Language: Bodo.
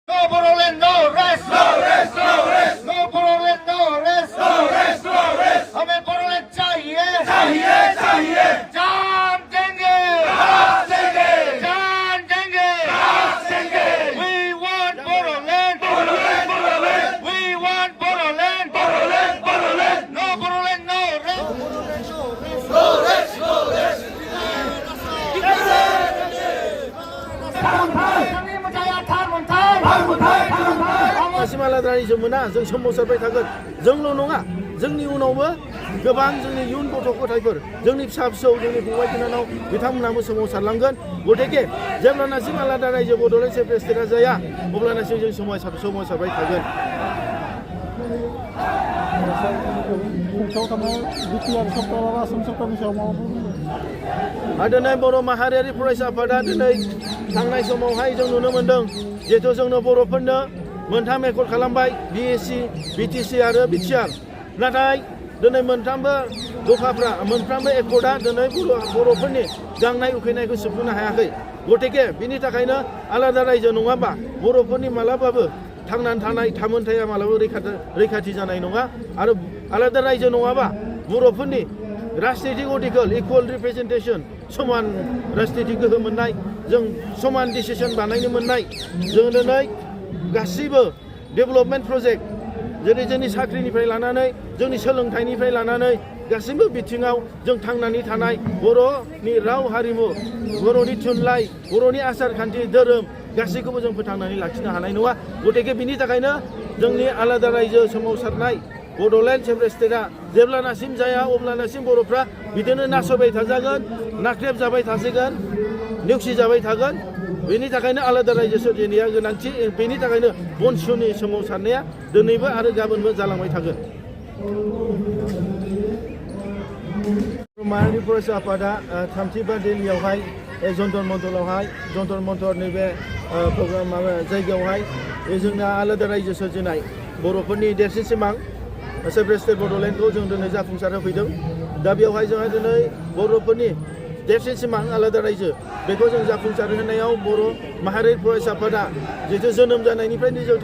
No Bodoland, no rest. No rest, no rest. No Bodoland, no rest. No rest, no rest. हमें Bodoland चाहिए. चाहिए, चाहिए. जान देंगे. जान देंगे. जान देंगे. जान देंगे. We want Bodoland. Bodoland, Bodoland. We want Bodoland. Bodoland, Bodoland. No Bodoland, no rest. No Bodoland, no rest. No rest, no rest. सिमालादानि जोमोना जों सोमावसारबाय थागोन जोंल' नङा जोंनि उनावबो गोबां जोंनि इयुन गथ' गथायफोर जोंनि फिसा फिसौ जोंनि फंबाय बिनानाव बिथांमोनाबो सोमावसारलांगोन गथिखे जेब्लानासिम आलादा रायजो बड'लेण्ड चिफ मिनिस्टारा जाया अब्लानासिम जों सोमावसारबाय थागोन दिनै बर' माहारियारि फरायसा आफादा दिनै थांनाय समावहाय जों नुनो मोन्दों जिहेथु जोंनो बर'फोरनो मोनथाम एकर्ड खालामबाय BSc, BTC आरो BTR नाथाय दिनै मोनफ्रोमबो दफाफ्रा मोनफ्रोमबो एकर्डआ दिनै बर'फोरनि गांनाय उखैनायखौ सुफुंनो हायाखै गथिखे बिनि थाखायनो आलादा रायजो नङाबा बर'फोरनि मालाबाबो थांनानै थानाय थामोनथाया मालाबाबो रैखाथि जानाय नङा आरो आलादा रायजो नङाबा बर'फोरनि राजनितिक अर्टिकल इकुवेल रिप्रेजेन्टेसन समान राजनितिक गोहो मोननाय जों समान डिसिसन बानायनो मोननाय जों दिनै गासैबो डेभेलपमेन्ट प्रजेक्ट जेरै जोंनि साख्रिनिफ्राय लानानै जोंनि सोलोंथाइनिफ्राय लानानै गासैबो बिथिङाव जों थांनानै थानाय बर'नि राव हारिमु बर'नि थुनलाइ बर'नि आसार खान्थि धोरोम गासैखौबो जों फोथांनानै लाखिनो हानाय नङा गथिखे बिनि थाखायनो जोंनि आलादा रायजो सोमावसारनाय बड'लेण्ड चिफ मिनिस्टारा जेब्लानासिम जाया अब्लानासिम बर'फ्रा बिदिनो नासयबाय थाजागोन नाख्रेबजाबाय थासिगोन नेवसिजाबाय थागोन बेनि थाखायनो आलादा रायजो सोरजिनाया गोनांथि बेनि थाखायनो बनसुनि सोमावसारनाया दिनैबो आरो गाबोनबो जालांबाय थागोन माहारियारि फरायसा आफादा थामथिबा दिल्लीयावहाय जन्तर मन्तरनि बे प्रग्राम माबा जायगायावहाय जोंना आलादा रायजो सोरजिनाय बर'फोरनि देरसिन सिमां चिफ मिनिस्टार बड'लेण्डखौ जों दिनै जाफुंसार होफैदों दा बेवहाय जोंहा दिनै बर'फोरनि देरसिन सिमां आलादा रायजो बेखौ जों जाफुंसार होनायाव बर' माहारियारि फरायसा आफादा जिहेतु जोनोम जानायनिफ्रायनो जों